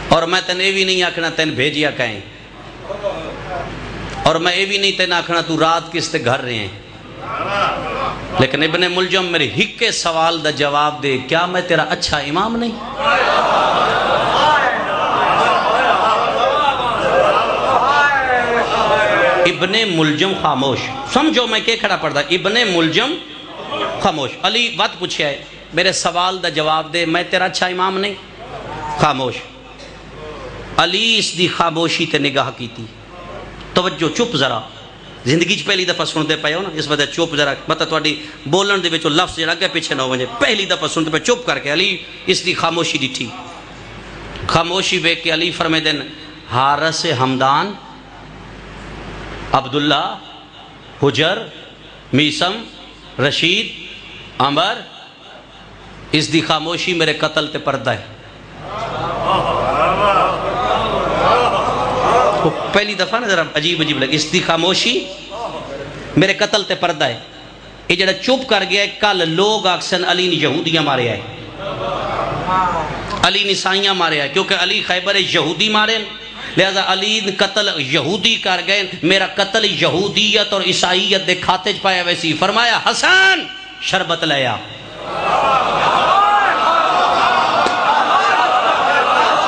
اور میں تن اے بھی نہیں آکھنا تن بھیجیا کہیں، اور میں اے بھی نہیں تن آکھنا تو رات کس تے گھر رہے ہیں، لیکن ابن ملجم میرے ہکے سوال دا جواب دے، کیا میں تیرا اچھا امام نہیں؟ ابن ملجم خاموش، سمجھو میں کیا کھڑا پڑھتا، ابن ملجم خاموش۔ علی بات پوچھے ہے، میرے سوال دا جواب دے، میں تیرا اچھا امام نہیں؟ خاموش۔ علی اس دی خاموشی تے نگاہ کی تھی، توجہ، چپ ذرا، زندگی چ پہلی دفعہ سنتے پائے ہو نا، اس وجہ چپ ذرا، مطلب تھوڑی بولن دے وچ لفظ جڑا اگے پیچھے نہ ہو وجے، پہلی دفعہ سنتے پہ چپ کر کے علی اس دی خاموشی ڈٹھی، خاموشی ویکھ کے علی فرمیدن حارث حمدان، عبداللہ، حجر، میسم، رشید، عمر، اس دی خاموشی میرے قتل تے پردہ ہے۔ پہلی دفعہ نا ذرا عجیب عجیب لگے، اس دی خاموشی میرے قتل تے پردہ ہے۔ یہ جڑا چپ کر گیا ہے، کل لوگ آکسن علی نے یہودیاں مارے آئے، علی نے عیسائیاں مارے آئے، کیونکہ علی خیبر یہودی مارے، لہذا علی قتل یہودی کر گئے، میرا قتل یہودیت اور عیسائیت دے کھاتے چ پایا ویسی۔ فرمایا حسن شربت لیا،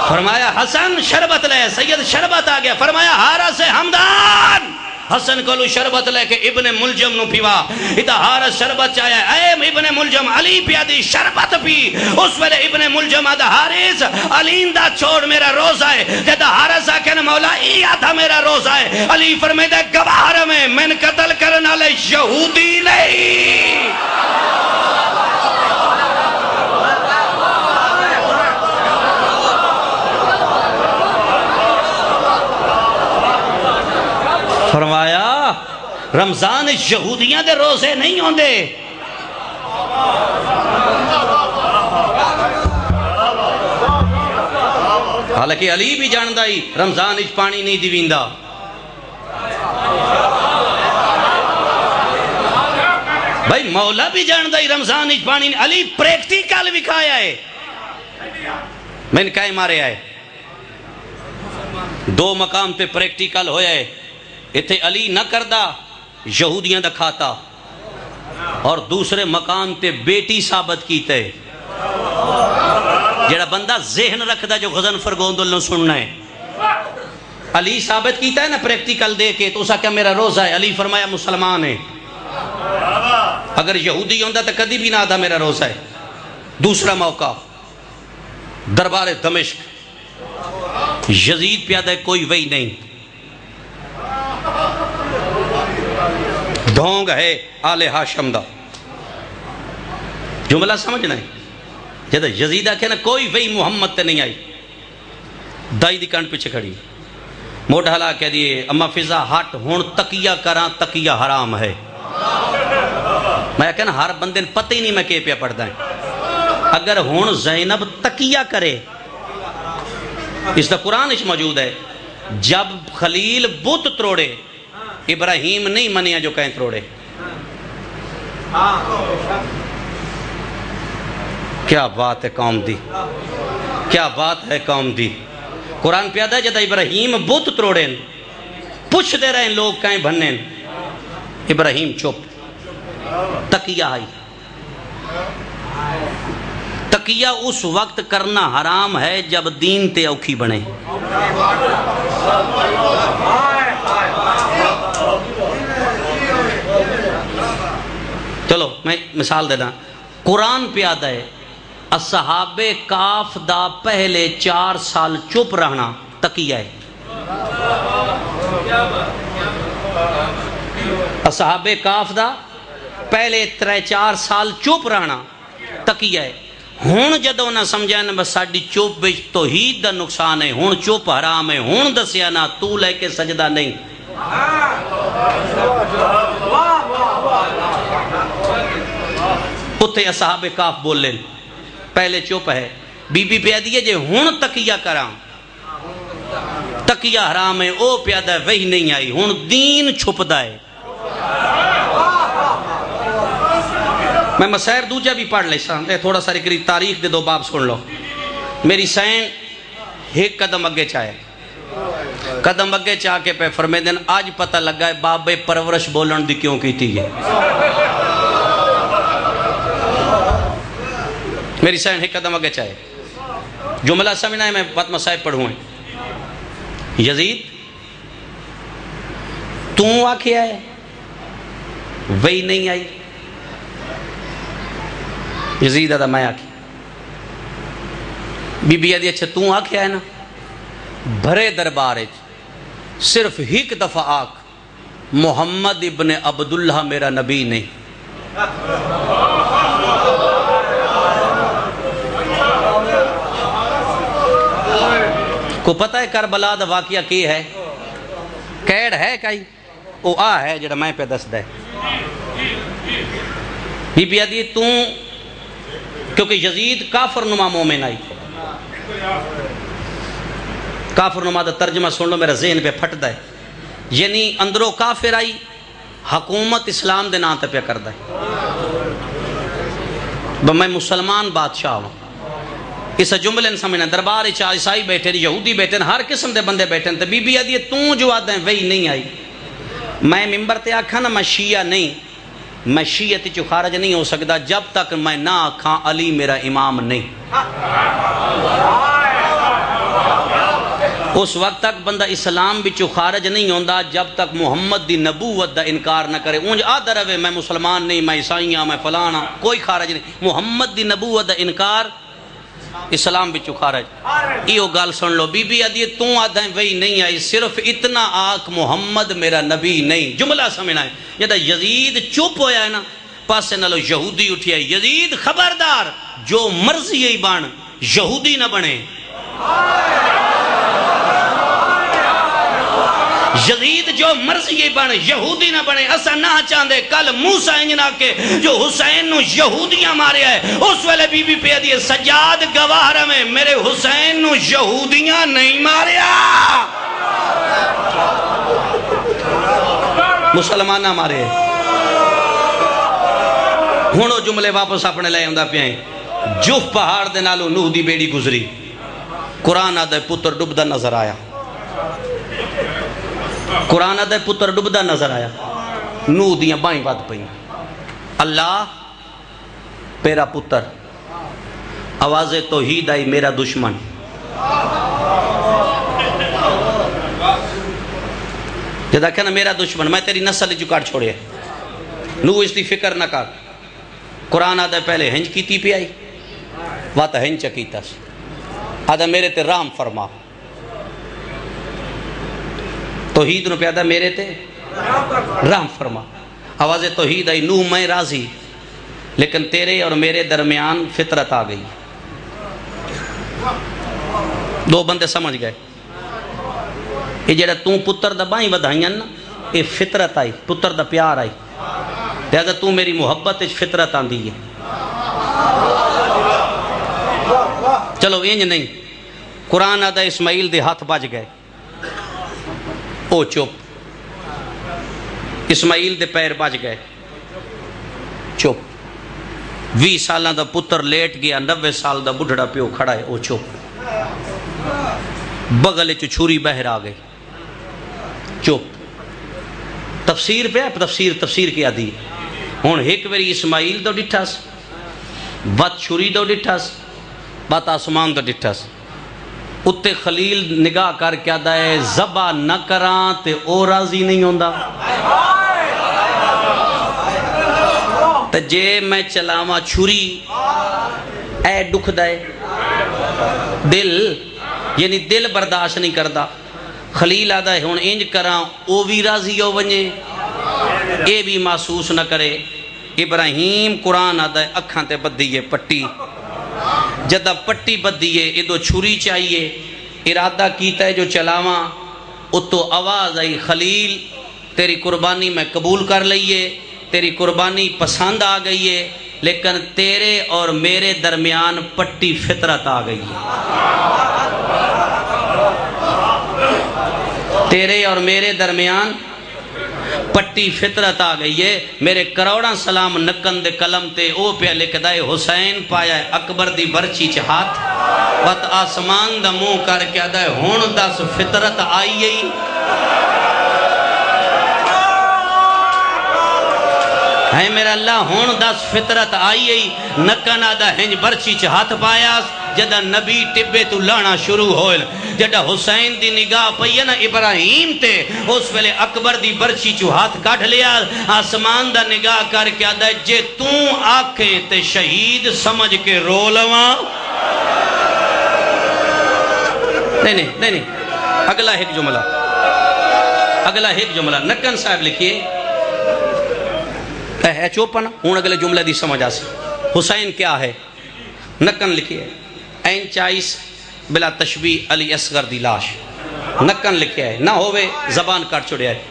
فرمایا حسن شربت لے، سید شربت آ گیا، فرمایا حارث حمدان، حسن کلو شربت لے کے ابن ملجم نو پیوا، ادھا حارث شربت چاہیا، اے ابن ملجم علی پیا دی شربت پی، اس ویلے ابن ملجم آدھا حارث علین دا چھوڑ میرا روزہ ہے، جدہ حارث آکھن مولا ای آدھا میرا روزہ ہے، علی فرمیدہ گواہ میں من قتل کرنا لے یہودی نہیں۔ فرمایا رمضان یہودیاں دے روزے نہیں ہوندے، حالانکہ علی بھی جاندا ہی رمضان اچ پانی نہیں دیویندا. بھائی مولا بھی جاندا ہی رمضان اچ پانی نہیں. علی پریکٹیکل وکھایا ہے. میں نے کہے مارے آئے 2 مقام تے پریکٹیکل ہویا ہے. اتھے علی نہ کردہ یہودیاں دا کھاتا اور دوسرے مقام تے بیٹی ثابت کیتے. جڑا بندہ ذہن رکھدا جو غضنفر گوندل نو سننا ہے. علی ثابت کیتا ہے نا پریکٹیکل دے کے. تو اسا کیا میرا روزہ ہے؟ علی فرمایا مسلمان ہے. اگر یہودی ہوندہ تو کدی بھی نہ آدھا میرا روزہ ہے. دوسرا موقع دربار دمشق یزید پیادہ ہے کوئی وہی نہیں. ڈھونگ ہے آل ہاشم دا. جملہ سمجھنا ہے جدہ یزید آکھے نا کوئی وہی محمد تے نہیں آئی. دائی دی کانٹ پیچھے کھڑی موٹا حلا کہہ دیئے اما فضا ہٹ ہون تقیہ کران تقیہ حرام ہے. میں کہنا ہر بندے پتہ ہی نہیں میں کہ پیا پڑھتا ہے. اگر ہون زینب تقیہ کرے اس دا قرآن اچھ موجود ہے. جب خلیل بت تروڑے ابراہیم نہیں منیا جو کہیں تروڑے. کیا بات ہے قوم دی, کیا بات ہے قوم دی. قرآن پیادہ جدہ ابراہیم بت تروڑیں پوچھ دے رہے ہیں لوگ کہیں بھنیں. ابراہیم چپ. تقیہ آئی. تقیہ اس وقت کرنا حرام ہے جب دین تے اوکھی بنے. چلو میں مثال دینا. قرآن پیادہ ہے اصحاب کاف دا پہلے 4 سال چپ رہنا تقیہ ہے. اصحاب کاف دا پہلے 3-4 سال چپ رہنا تقیہ ہے. ہون جدو نہ سمجھائیں بس ساڑی چپ بچ توحید دا نقصان ہے. ہون چپ حرام ہے. ہون دسیا نا تو لے کے سجدہ نہیں. اتھے اصحاب کاف بول لیں پہلے چپ ہے. بی بی پیادی ہے جے ہون تقیہ کراں تقیہ حرام ہے او پیادہ وہی نہیں آئی. ہون دین چھپ دائے. میں مسائر دوجہ بھی پڑھ لے سانتے تھوڑا ساری قریب تاریخ دے 2 باب سن لو. میری سین ایک قدم اگے چاہے قدم اگے چاہ کے پہ فرمے دن آج پتہ لگا ہے باب پرورش بولن دی کیوں کی تھی ہے. میری سین ایک قدم اگے چاہے جملہ سمجھنا ہے. میں بات مسائب پڑھوں ہیں. یزید تو آکھیا ہے وہی نہیں آئی. یزید آدھا میں آکھی. بی بی آدھی اچھا تو آکھیا ہے نا بھرے دربارے صرف ایک دفعہ آکھ محمد ابن عبداللہ میرا نبی نہیں. کو پتہ ہے کربلا دا واقعہ کی ہے؟ کیڑ ہے کئی او آ ہے جڑا میں پہ دست دے. بی بی آدھی تو کیونکہ یزید کافر نما مومن آئی. کافر نما دا ترجمہ سن لو میرا ذہن پہ پھٹ دے. یعنی اندروں کافر آئی حکومت اسلام دے نام تے پہ کر دے. میں مسلمان بادشاہ ہوں. اس جملے نے سمجھنا دربار عیسائی بیٹھے یہودی بیٹھے ہر قسم دے بندے بیٹھے. تو بی بی آدھی تو جو آدھے وہی نہیں آئی. میں ممبر تے آکھا نا میں شیعہ نہیں میں شیعت چو خارج نہیں ہو سکتا جب تک میں نہ آکھاں علی میرا امام نہیں. اس وقت تک بندہ اسلام بچو خارج نہیں ہوندہ جب تک محمد دی نبوت دا انکار نہ کرے. اونج آدھا روے میں مسلمان نہیں میں عیسائیاں میں فلانا کوئی خارج نہیں. محمد دی نبوت دا انکار اسلام بچو خارج. ایو گال سن لو. بی بی آدھی تو آدھیں وہی نہیں آئی صرف اتنا آکھ محمد میرا نبی نہیں. جملہ سمجھنا ہے. جدہ یزید چپ ہویا ہے نا پاسے نہ لو یہودی اٹھیا ہے. یزید خبردار جو مرضی ہی بان یہودی نہ بنے. یزید جو مرضی بن یہودی نہ بنے اسا نہ چاندے کل موسیٰ انجنا کے جو حسین نو یہودیاں مارے آئے اس ویلے بی بی پہ دیئے سجاد گواہ رہے میرے حسین نو یہودیاں نہیں مارے مسلمان نہ مارے ہونو جملے واپس اپنے لئے ہوں دا پیائیں جوف پہاڑ دے نالو نوح دی بیڑی گزری قرآن آدھے پتر ڈبدہ نظر آیا قرآن آدھے پتر ڈبدہ نظر آیا نوح دیاں بائیں بات پہیں اللہ پیرا پتر آواز توحید آئی میرا دشمن جدا کہنا میرا دشمن میں تیری نسل جو کاٹ چھوڑے نوح اس دی فکر نہ کر قرآن آدھے پہلے ہنج کیتی پہ آئی واتا ہنج چکیتا سی آدھا میرے تے رام فرما توحید نو پیادہ میرے تے رام فرما آواز توحید آئی نوح میں راضی لیکن تیرے اور میرے درمیان فطرت آ گئی دو بندے سمجھ گئے یہ جڑا توں پتر دا بائیں ودھائیاں نا یہ فطرت آئی پتر دا پیار آئی لہذا توں میری محبت اچھ فطرت آن دی ہے چلو اینج نہیں قرآن آدھا اسماعیل دے ہاتھ بج گئے او چپ اسماعیل دے پیر بج گئے چپ 20 سالاں دا پتر لیٹ گیا 90 سال دا بڑھڑا پیو کھڑا ہے او چپ بغل چو چھوری بہر آ گئی چپ تفسیر پہ تفسیر کیا دی ہون ایک ویری اسماعیل دو ڈٹھاس بات چھوری دو ڈٹھاس بات آسمان دو ڈٹھاس اتے خلیل نگاہ کر کیا دائے زبا نہ کران تے او راضی نہیں ہوندہ تے جے میں چلاما چھوری اے دکھ دائے دل یعنی دل برداشت نہیں کردا خلیل آدھا ہے ہون انج کران او بھی راضی ہو ونجے اے بھی محسوس نہ کرے ابراہیم قرآن آدھا ہے اکھاں تے بدیئے پٹی جدہ پٹی بدیئے ادھو چھری چاہیے ارادہ کیتا ہے جو چلاواں اتو آواز آئی خلیل تیری قربانی میں قبول کر لئیے تیری قربانی پسند آ گئی ہے لیکن تیرے اور میرے درمیان پٹی فطرت آ گئی ہے تیرے اور میرے درمیان پٹی فطرت آ گئی ہے میرے کروڑاں سلام نکن دے کلم تے او پہ لکھ دائے حسین پایا ہے اکبر دی برچی چھ ہاتھ بات آسمان دا منہ کر کے دائے ہون دس فطرت آئی ہے ہے میرا اللہ ہون دس فطرت آئی ہے نکن آدھا ہنج برچی چھ ہاتھ پایا جدہ نبی ٹبے تو لانا شروع ہوئے جدہ حسین دی نگاہ پئی نا ابراہیم تے اس ویلے اکبر دی برچی چو ہاتھ کاٹ لیا آسمان دا نگاہ کر کے آدھا جے توں آکھیں تے شہید سمجھ کے رو لواں نہیں اگلا ایک جملہ نکن صاحب لکھئے ہے چوپنا ہون اگلے جملہ دی سمجھ آسی حسین کیا ہے نکن لکھئے این 40 بلا تشبیح علی اصغر دی لاش نکن لکھیا ہے نہ ہوئے زبان کاٹ چھوڑیا ہے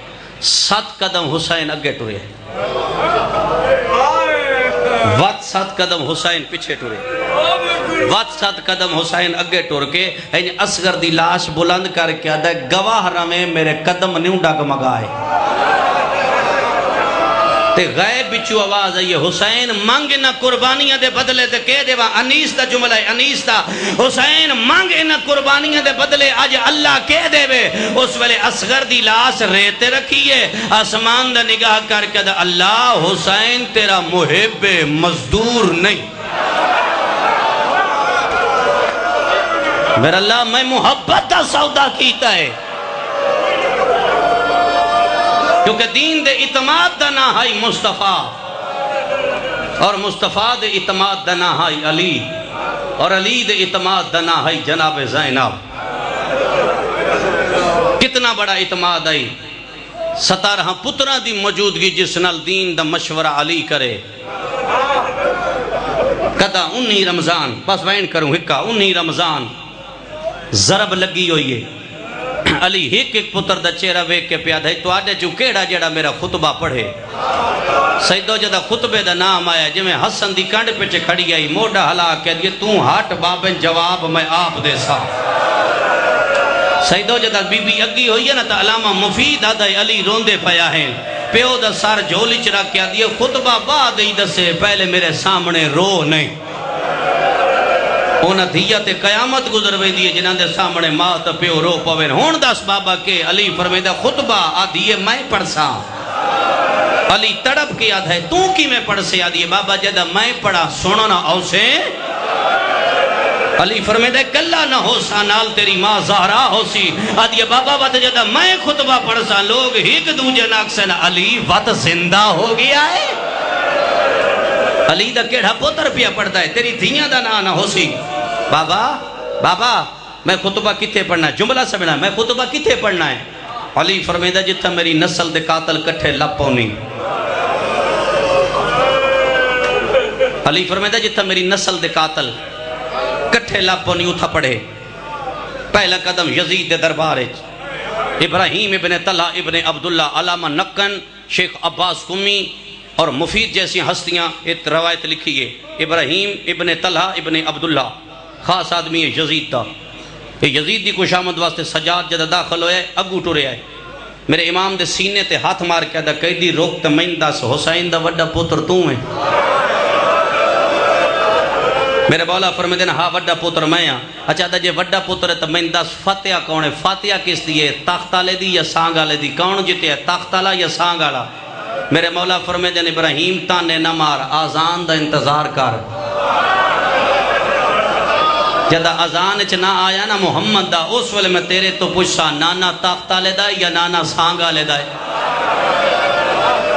7 قدم حسین اگے ٹورے وات 7 قدم حسین پیچھے ٹورے وات 7 قدم حسین اگے ٹور کے این اصغر دی لاش بلند کر کے آدھا گواہ رمیں میرے قدم نیوں ڈاگ مگائے تے غیب بچو آواز آئی حسین مانگ نہ قربانیاں دے بدلے تے کہہ دے وہاں انیس دا جملہ ہے انیس دا حسین مانگ نہ قربانیاں دے بدلے آج اللہ کہہ دے وے اس ویلے اصغر دی لاش ریتے رکھیے آسمان دا نگاہ کر کے دا اللہ حسین تیرا محب مزدور نہیں میرا اللہ میں محبت دا سودا کیتا ہے کیونکہ دین دے اعتماد دا نہ ہے مصطفیٰ اور مصطفیٰ دے اعتماد دا نہ ہے علی اور علی دے اعتماد دا نہ ہے جناب زینب کتنا بڑا اعتماد ہے 17 پترہ دی موجودگی جس نال دین دا مشورہ علی کرے کہتا 19 رمضان بس وین کروں ہکا 19 رمضان ضرب لگی ہوئی ہے علی ایک ایک پتر دا چہرہ ویک کے پیاد ہے تو آڈے چو کیڑا جڑا میرا خطبہ پڑھے سیدو جدہ خطبے دا نام آیا جو میں حسن دی کانڈ پہ کھڑی آئی موڑا حلا کہہ دیئے تو ہاٹ بابن جواب میں آپ دے سا سیدو جدہ بی بی اگی ہوئی ہے نا تا علامہ مفید آدھا علی روندے پیا ہیں پیو دا سار جھولی چرا کیا دیئے خطبہ بعد ہی دسے پہلے میرے سامنے رو نہیں اونا دھیت قیامت گزر وے دیئے جنہاں دے سامنے ماں تا پیو رو پوین ہون دس بابا کے علی فرمیدہ خطبہ آدھیے میں پڑھ سا علی تڑپ کی آدھ ہے تو کی میں پڑھ سے آدھیے بابا جدہ میں پڑھا سنو نا او سے علی فرمیدہ کلہ نہ ہو سا نال تیری ماں زہرا ہو سی آدھیے بابا وقت جدہ میں خطبہ پڑھ سا لوگ ایک دوجہ ناکسن علی وقت زندہ ہو گیا ہے علی دا کیڑا پوتر پیا پڑھتا ہے تیری دھیاں دا نہ ہو سی بابا میں خطبہ کتے پڑھنا ہے جملہ سمجھنا میں خطبہ کتے پڑھنا ہے علی فرمیدہ جتا میری نسل دے قاتل کٹھے لپونی علی فرمیدہ جتا میری نسل دے قاتل کٹھے لپونی اتھا پڑھے پہلا قدم یزید دے دربارے ابراہیم ابن طلحہ ابن عبداللہ علامہ نقن شیخ عباس قمی اور مفید جیسی ہستیاں ایک روایت لکھی ہے ابراہیم ابن طلحہ ابن عبداللہ خاص آدمی ہے یزید دا یزید دی کچھ آمد واسطے سجاد جدہ داخل ہوئے اگو ٹورے آئے میرے امام دے سینے تے ہاتھ مار کے دا قیدی روکتا مہندہ سے حسین دا وڈا پوتر تو ہیں میرے مولا فرمیدے نا ہاں وڈا پوتر میں ہاں اچھا دا جے وڈا پوتر ہے تو مہندہ فاتحہ کون ہے فاتحہ کس دیئے تاختہ لے دی یا سانگا لے دی کون جیتے ہے تاختہ لا یا سانگا لا میرے مولا فرمیدے ابراہیم تانے نہ مار آزان دا انتظار کر جدہ آزان اچھ نہ آیا نا محمد دا اس ویلے میں تیرے تو پوچھا نانا تاختہ لے دائے یا نانا سانگا لے دائے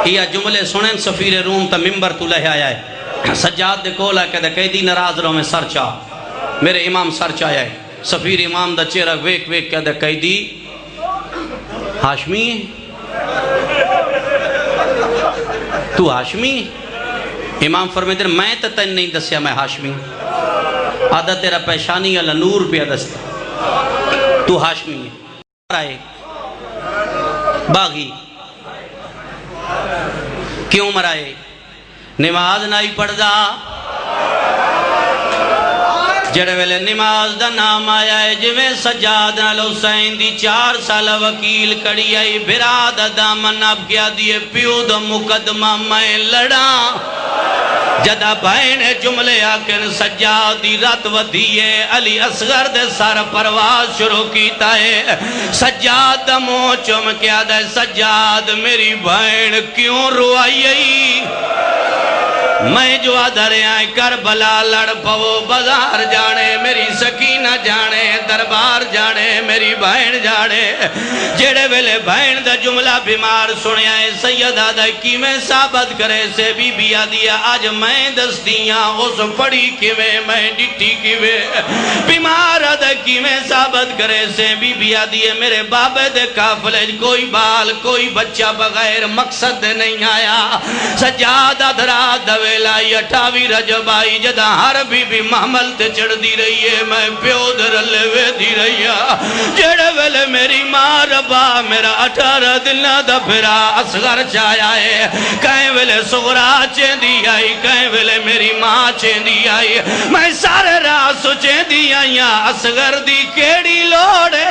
یہ جملے سنیں سفیر روم تا ممبر تو لے آیا ہے سجاد دے کولا کہتا قیدی نراز رو میں سر چاہ میرے امام سر چاہیا ہے سفیر امام دا چہرہ ویک ویک کہتا قیدی ہاشمی تو ہاشمی امام فرمیدے میں تو تن نہیں دسیا میں ہاشمی آدھا تیرا پیشانی اللہ نور پہ دستا تو ہاشمی ہے باغی کیوں مرائے نماز نہیں پڑھ دا جڑے ویلے نماز دا نام آیا ہے جویں سجاد نال حسین دی 4 سال وکیل کڑی آئی براد دامن اب کیا دیئے پیو دا مقدمہ میں لڑا جدہ بہن جملے آکن سجاد دی رات ودیے علی اصغر دے سار پرواز شروع کیتا ہے سجاد دا موچم کیا دے سجاد میری بہن کیوں روائی میں جو ادھر آئے کربلا لڑ پو بازار جانے میری سکینہ جانے دربار جانے میری بہن جانے جڑے ویلے بہن دا جملہ بیمار سنے آئے سید آدھا کی میں ثابت کرے سے بی بی آدھیا آج میں دستیاں اس پڑی کیویں میں ڈٹی کیویں بیمار آدھا کی میں ثابت کرے سے بی بی آدھیا میرے بابے دے کافلے کوئی بال کوئی بچہ بغیر مقصد نہیں آیا سجاد ادھرات دوے لائی 28 رجب آئی جدہ ہر بی بی محمل تے چڑھ دی رہی ہے میں پیو در لے دی رہی ہے جڑے ویلے میری ماں ربا میرا 18 دن دا پھرا اصغر چایا ہے کہیں ویلے سغرا چین دی آئی کہیں ویلے میری ماں چین دی آئی میں سارے راسو چین دی آئی اصغر دی کیڑی لوڑے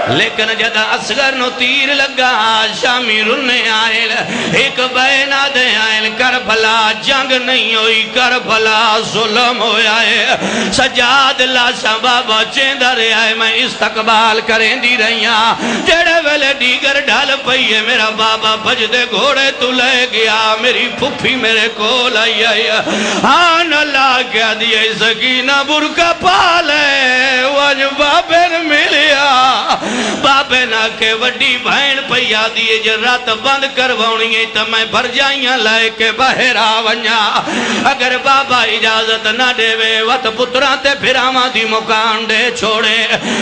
لیکن جدہ اصغر نو تیر لگا شامی رنے آئل ایک بینا دے آئل کربلا جنگ نہیں ہوئی کربلا ظلم ہویا ہے سجاد لاشا بابا چیندر آئے میں استقبال کریں دی رہیاں جڑے ویلے دیگر ڈھال پئیے میرا بابا بجدے گھوڑے تو لے گیا میری پھپھی میرے کول آئی آئی آن اللہ کیا دیئے سکینہ برکا پالے واج بابے نے ملیا بابے نہ کے وڈی بہن پیا دیئے جو رات بند کروانی ہے تو میں بھر جائیاں لائے کے بہے پھیرا ونیا اگر بابا اجازت نہ دے وے وط پتران تے پھراواں دی مکان دے چھوڑے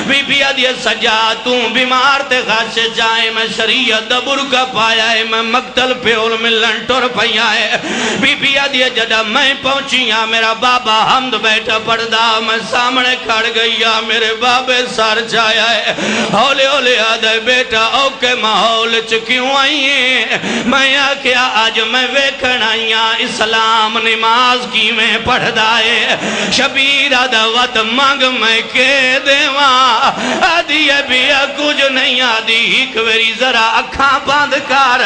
بی بی آدھی سجاد تو بیمار تے غش جائے میں شریعت دا برکا پایا ہے میں مقتل پیول ملن ٹر پیا ہے بی بی آدھی جدہ میں پہنچیاں میرا بابا حمد بیٹھا پڑھدا میں سامنے کھڑ گیا میرے بابے سار جایا ہے ہولے ہولے آدھے بیٹا اوکے ماحول چکیوں آئیے میں آکھیا آج میں ویکھن آئیاں اسلام نماز کی میں پڑھ دائے شبیر آدھا وقت مانگ میں کے دیواں آدھی بیا کچھ نہیں آدھی ایک ویری ذرا اکھاں باندھ کر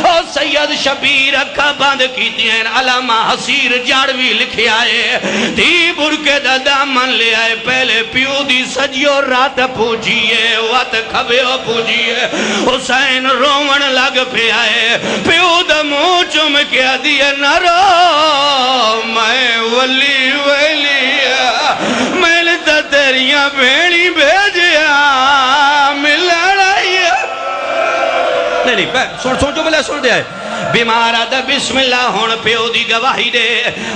او سید شبیر اکھاں باندھ کی دین علامہ حسیر جاڑوی لکھے آئے دی برکے دا دامن لے آئے پہلے پیو دی سجیو رات پوجیے وقت کھبیو پوجیے حسین رومن لگ پہ آئے پیو دا منہ چم کے دیئے نہ رو میں ولی میں لتا تیریاں بھیڑی بھیجیا ملن آئیے نہیں سوچو بلے سن دے آئے بیمار آدھا بسم اللہ ہون پیو دی گواہی دے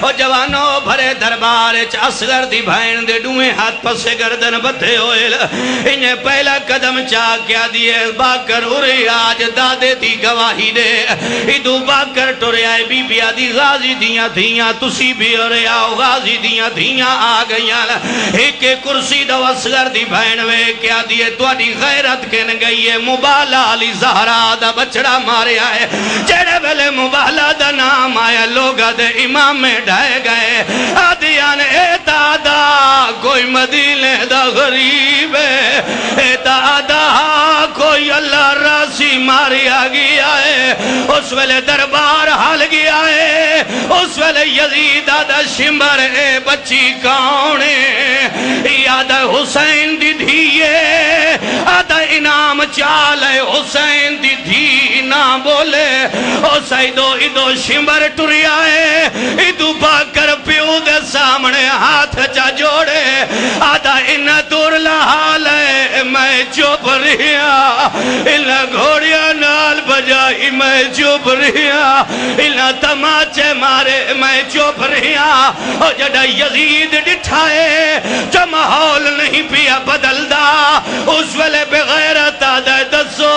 اور جوانوں بھرے دربار اصغر دی بھائن دے ڈوئے ہاتھ پسے گردن بدھے ہوئے انہیں پہلا قدم چاہ کیا دیئے باکر ارے آج دادے دی گواہی دے ادو باکر ٹورے آئے بی بی آدھی غازی دیاں تھیاں تسی بھی ارے آؤ غازی دیاں تھیاں آ گئیاں ایک کرسی دو اصغر دی بھائن وے کیا دیئے تو آدھی غیرت کن گئی ہے مبالا علی زہرہ دا بچڑا مارے آئے جڑے بلے مبالا دا نام آیا لوگا دے امام میں ڈھائے گئے آدھیان اے دادا کوئی مدینے دا غریب ہے اے دادا کوئی اللہ راسی ماری آگی آئے اس ویلے دربار حال گیا ہے اس ویلے یزید آدھا شمبر اے بچی کاؤنے آدھا حسین دی دھیے آدھا انعام چالے حسین دی دھی نہ بولے او سیدو ادو شمبر ٹری آئے ادو باکر پیو دے سامنے ہاتھ چا جوڑے آدھا انہ دور لحال ہے میں چوپ رہیا انہ گھوڑیا نال بجائی میں چوپ رہیا انہ تماچے مارے میں چوپ رہیا او جڑا یزید ڈٹھائے جو ماحول نہیں پیا بدل دا اس ویلے بغیرت آدھا دسو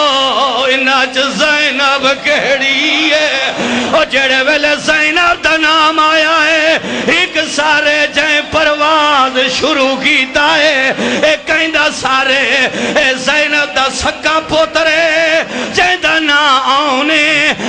انہ چ زینب کہڑی ہے او جڑے ویلے زینب دا نام آیا ہے ایک سارے جائیں پرواز شروع کیتا ہے ایک کہندہ سارے زینب دا سکا پوترے جائیں دا نا آنے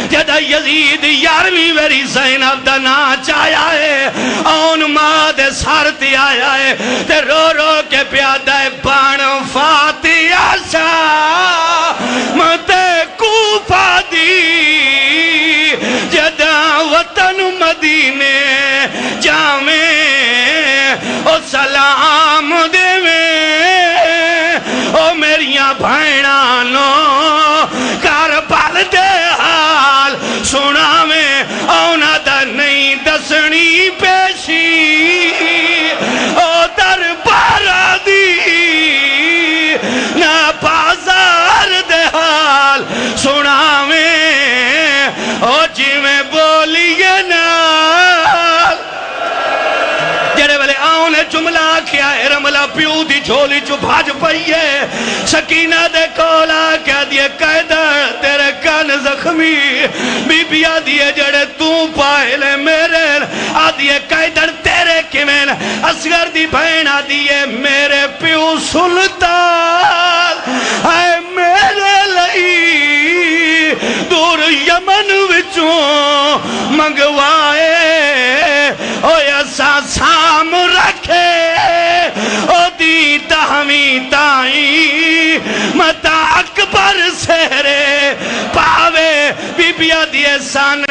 جدہ یزید یارویں ویری زینب دا نا چایا ہے آن ماں دے سارتی آیا ہے تے رو رو کے پیادہ بان فاتحہ شاہ متے کوفہ دی جدہ وطن مدینے جامے او سلام دے میں او میریاں بھائنانو کاربال دے حال سنا میں اونا دا نہیں دسنی پیشی او دربارہ دی نا بازار دے حال سنا میں او جی میں بولیے نال جڑے والے آؤنے جملہ کیا ہے رملہ پیو دی جھولی جو بھاج پئیے سکینہ دے کولا کیا دیئے قیدر تیرے کان زخمی بی بی آدھیے جڑے تو پائلے میرے آدھیے قیدر تیرے کمین اصغر دی بہن آدھیے میرے پیو سلطان اے میرے لئی دور یمن وچوں منگوائے او ایسا سام رکھے او دی تہمی تائیں متا اکبر سہرے پاوے بی بی آدھیے سان